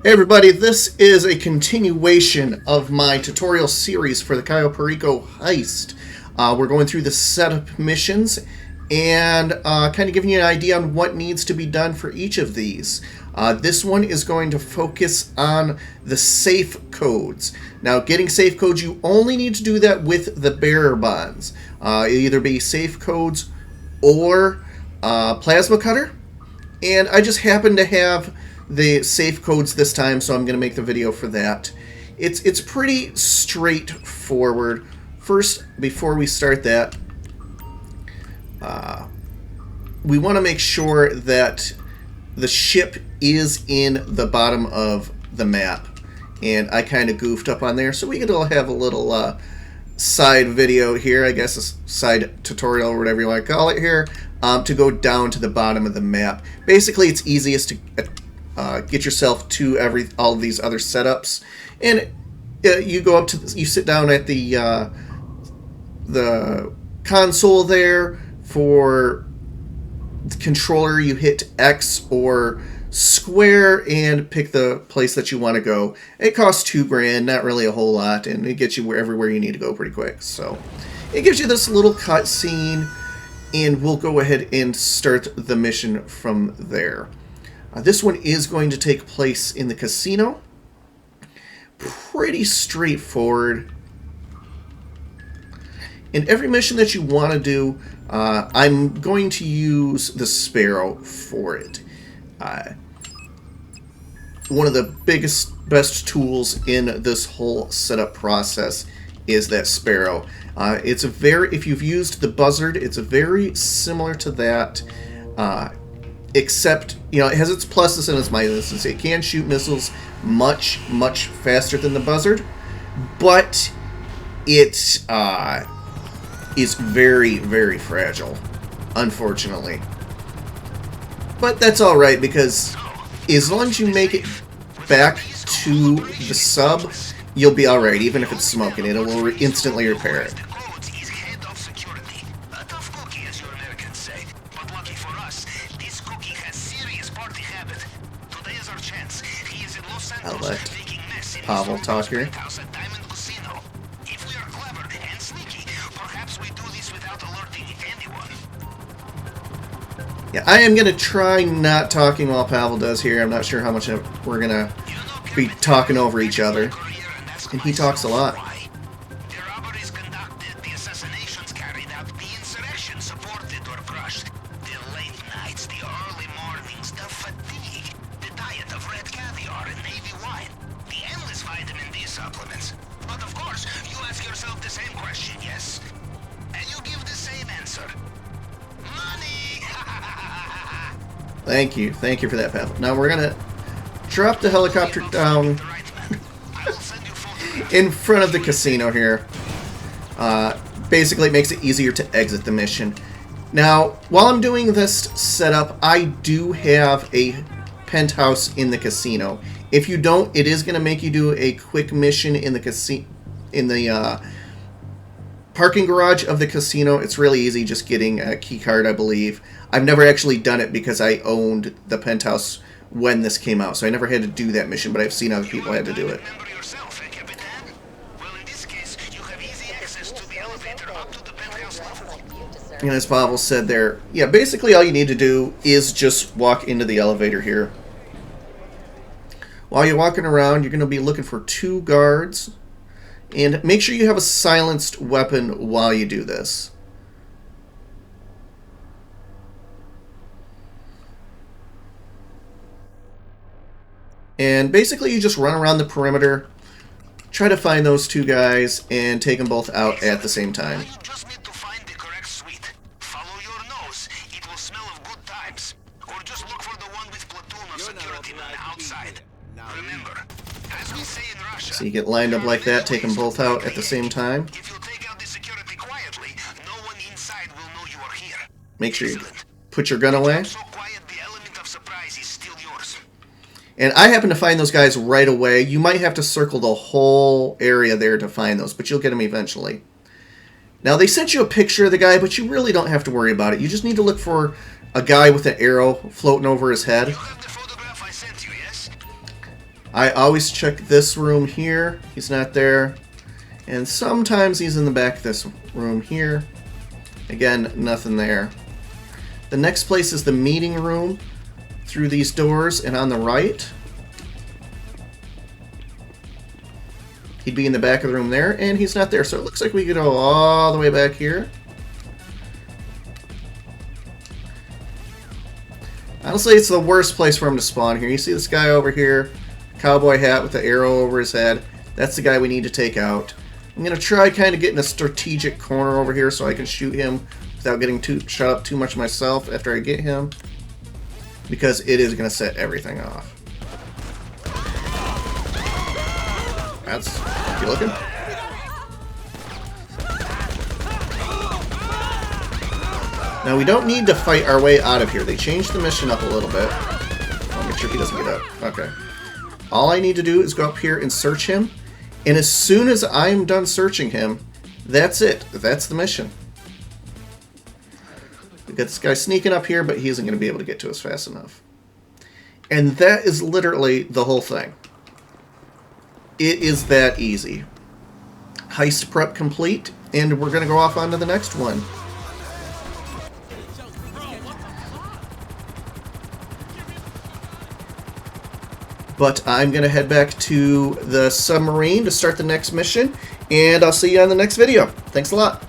Hey everybody, this is a continuation of my tutorial series for the Cayo Perico heist. We're going through the setup missions and kind of giving you an idea on what needs to be done for each of these. This one is going to focus on the safe codes. Now, getting safe codes, you only need to do that with the bearer bonds. Either be safe codes or plasma cutter. And I just happen to have the safe codes this time, so I'm going to make the video for that. It's pretty straightforward. First, before we start that, we want to make sure that the ship is in the bottom of the map. And I kind of goofed up on there, so we could all have a little side video here, I guess a side tutorial or whatever you want to call it here, to go down to the bottom of the map. Basically, it's easiest to get yourself to all of these other setups, and you go up to you sit down at the console there. For the controller, you hit X or square and pick the place that you want to go. It costs $2 grand, not really a whole lot, and it gets you everywhere you need to go pretty quick. So it gives you this little cutscene, and we'll go ahead and start the mission from there. This one is going to take place in the casino. Pretty straightforward. In every mission that you want to do, I'm going to use the Sparrow for it. One of the best tools in this whole setup process is that Sparrow. If you've used the Buzzard, it's very similar to that. Except, it has its pluses and its minuses. It can shoot missiles much faster than the Buzzard, but it is very fragile, unfortunately. But that's alright, because as long as you make it back to the sub, you'll be alright, even if it's smoking. It will instantly repair it. I'll let Pavel talk here. Yeah, I am going to try not talking while Pavel does here. I'm not sure how much we're going to be talking over each other. And he talks a lot. Thank you for that, Pavel. Now we're gonna drop the helicopter down in front of the casino here. Basically, it makes it easier to exit the mission. Now, while I'm doing this setup, I do have a penthouse in the casino. If you don't, it is gonna make you do a quick mission in the parking garage of the casino. It's really easy, just getting a key card, I believe. I've never actually done it because I owned the penthouse when this came out, so I never had to do that mission, but I've seen other people had to do it. And as Pavel said there, yeah, basically all you need to do is just walk into the elevator here. While you're walking around, you're going to be looking for 2 guards. And make sure you have a silenced weapon while you do this. And basically you just run around the perimeter, try to find those 2 guys, and take them both out at the same time. You just need to find the correct suite. Follow your nose. It will smell of good times. Or just look for the one with platoon of security men outside. Remember, as we say in Russia, so you get lined up like that, take them both out at the same time. If you take out the security quietly, no one inside will know you are here. Make sure you put your gun away. So quiet, the element of surprise is still yours. And I happen to find those guys right away. You might have to circle the whole area there to find those, but you'll get them eventually. Now, they sent you a picture of the guy, but you really don't have to worry about it. You just need to look for a guy with an arrow floating over his head. I always check this room here. He's not there. And sometimes he's in the back of this room here. Again, nothing there. The next place is the meeting room through these doors and on the right. He'd be in the back of the room there, and he's not there. So it looks like we could go all the way back here. Honestly, it's the worst place for him to spawn here. You see this guy over here, cowboy hat with the arrow over his head. That's the guy we need to take out. I'm going to try kind of getting a strategic corner over here so I can shoot him without getting shot up too much myself after I get him. Because it is going to set everything off. That's... you looking? Now we don't need to fight our way out of here. They changed the mission up a little bit. I'll make sure he doesn't get up. Okay. All I need to do is go up here and search him. And as soon as I'm done searching him, that's it. That's the mission. We got this guy sneaking up here, but he isn't going to be able to get to us fast enough. And that is literally the whole thing. It is that easy. Heist prep complete, and we're going to go off on to the next one. But I'm going to head back to the submarine to start the next mission, and I'll see you on the next video. Thanks a lot.